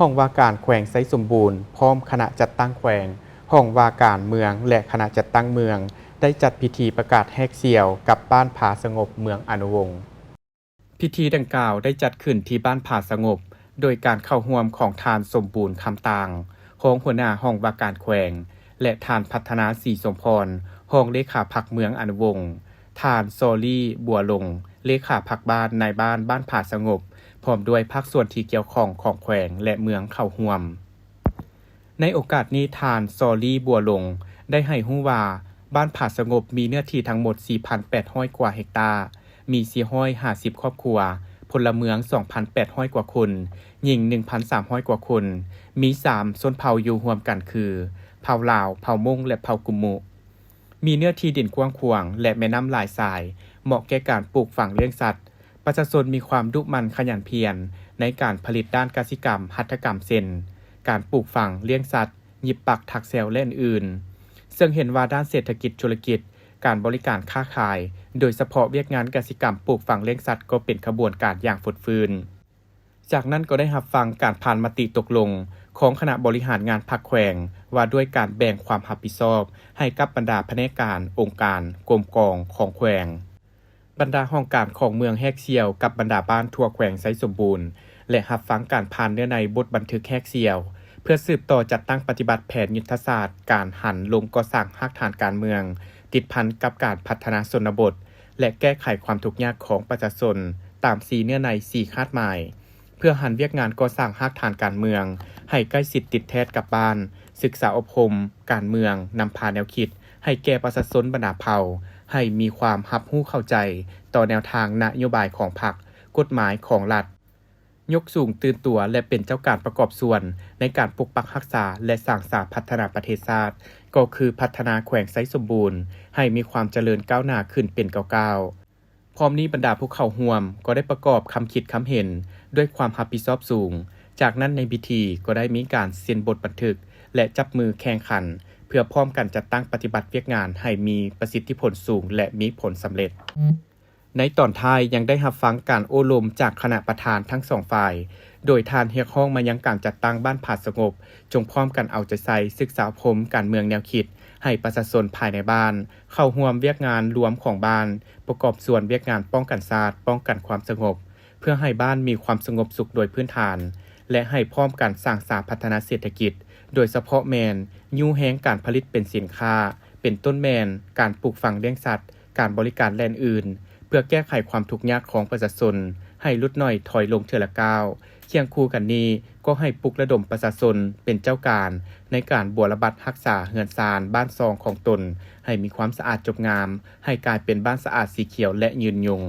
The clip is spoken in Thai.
ห้องว่าการแขวงไซสมบูรณ์พร้อมคณะจัดตั้งแขวงห้องว่าการเมืองและคณะจัดตั้งเมืองได้จัดพิธีประกาศแหกเสี่ยวกับบ้านผาสงบเมืองอนุวงศ์พิธีดังกล่าวได้จัดขึ้นที่บ้านผาสงบโดยการเข้าร่วมของทานสมบูรณ์คำต่างรองหัวหน้าห้องว่าการแขวงและทานพัฒนาศรีสมพรรองเลขาพรรคเมืองอนุวงศ์ทานโซลี่บัวลงเลขาพรรคบ้านนายบ้านผาสงบพร้อมด้วยภาคส่วนที่เกี่ยวข้องของแขวงและเมืองเข้าร่วมในโอกาสนี้ทานโซลี่บัวลงได้ให้รู้ว่าบ้านผาสงบมีเนื้อที่ทั้งหมด 4,800 กว่าเฮกตาร์มี450ครอบครัวพลเมือง 2,800 กว่าคนหญิง 1,300 กว่าคนมี3ชนเผ่าอยู่ร่วมกันคือเผ่าลาวเผ่ามงและเผ่ากุมุมีเนื้อที่ดินกว้างขวางและแม่น้ำหลายสายเหมาะแก่การปลูกฝังเลี้ยงสัตว์ประชาชนมีความดุมันขยันเพียรในการผลิตด้านกสิกรรมหัตถกรรมเส้นการปลูกฝังเลี้ยงสัตว์หยิบปักถักแซวและอื่นซึ่งเห็นว่าด้านเศรษฐกิจธุรกิจการบริการค้าขายโดยเฉพาะเวียกงานกสิกรรมปลูกฝังเลี้ยงสัตว์ก็เป็นขบวนการอย่างฟุดฟื้นจากนั้นก็ได้รับฟังการผ่านมติตกลงของคณะบริหารงานพรรคแขวงว่าด้วยการแบ่งความรับผิดชอบให้กับบรรดาแผนกการองค์การกรมกองของแขวงบรรดาห้องการของเมืองแฮกเซียวกับบรรดาบ้านทั่วแขวงไซสมบูรณ์และรับฟังการผ่านเนื้อในบทบันทึกแฮกเซียวเพื่อสืบต่อจัดตั้งปฏิบัติแผนยุทธศาสตร์การหันลงก่อสร้างรากฐานการเมืองติดพันกับการพัฒนาชนบทและแก้ไขความทุกข์ยากของประชาชนตาม4เนื้อใน4คาดหมายเพื่อหันเวียกงานก่อสร้างรากฐานการเมืองให้ใกล้ชิดติดแท้กับบ้านศึกษาอบรมการเมืองนำพาแนวคิดให้แก่ประชาชนบรรดาเผ่าให้มีความรับรู้เข้าใจต่อแนวทางนโยบายของพรรคกฎหมายของรัฐยกสูงตื่นตัวและเป็นเจ้าการประกอบส่วนในการปกปักรักษาและสร้างสรรค์พัฒนาประเทศชาติก็คือพัฒนาแขวงไซสมบูรณ์ให้มีความเจริญก้าวหน้าขึ้นเป็นก้าวพร้อมนี้บรรดาผู้เข้าร่วมก็ได้ประกอบคำคิดคำเห็นด้วยความรับผิดชอบสูงจากนั้นในพิธีก็ได้มีการเซ็นบทบันทึกและจับมือแข่งขันเพื่อพร้อมกันจัดตั้งปฏิบัติเวียกงานให้มีประสิทธิผลสูงและมีผลสำเร็จในตอนท้ายยังได้รับฟังการโอ้ลมจากคณะประธานทั้งสองฝ่ายโดยทานเรียกร้องมายังการจัดตั้งบ้านผาสงบจงพร้อมกันเอาใจใส่ศึกษาอบรมการเมืองแนวคิดให้ประชาชนภายในบ้านเข้าร่วมเวียกงานรวมของบ้านประกอบส่วนเวียกงานป้องกันชาติป้องกันความสงบเพื่อให้บ้านมีความสงบสุขโดยพื้นฐานและให้พร้อมกันสร้างสรรค์พัฒนาเศรษฐกิจโดยเฉพาะแมนยูแฮงการผลิตเป็นสินค้าเป็นต้นแมนการปลูกฝังเลี้ยงสัตว์การบริการแลนอื่นเพื่อแก้ไขความทุกข์ยากของประชาชนให้ลดน้อยถอยลงเทื่อละก้าวเคียงคู่กันนี้ก็ให้ปลุกระดมประชาชนเป็นเจ้าการในการบัวระบัดรักษาเฮือนซานบ้านซองของตนให้มีความสะอาดจบงามให้กลายเป็นบ้านสะอาดสีเขียวและยืนยง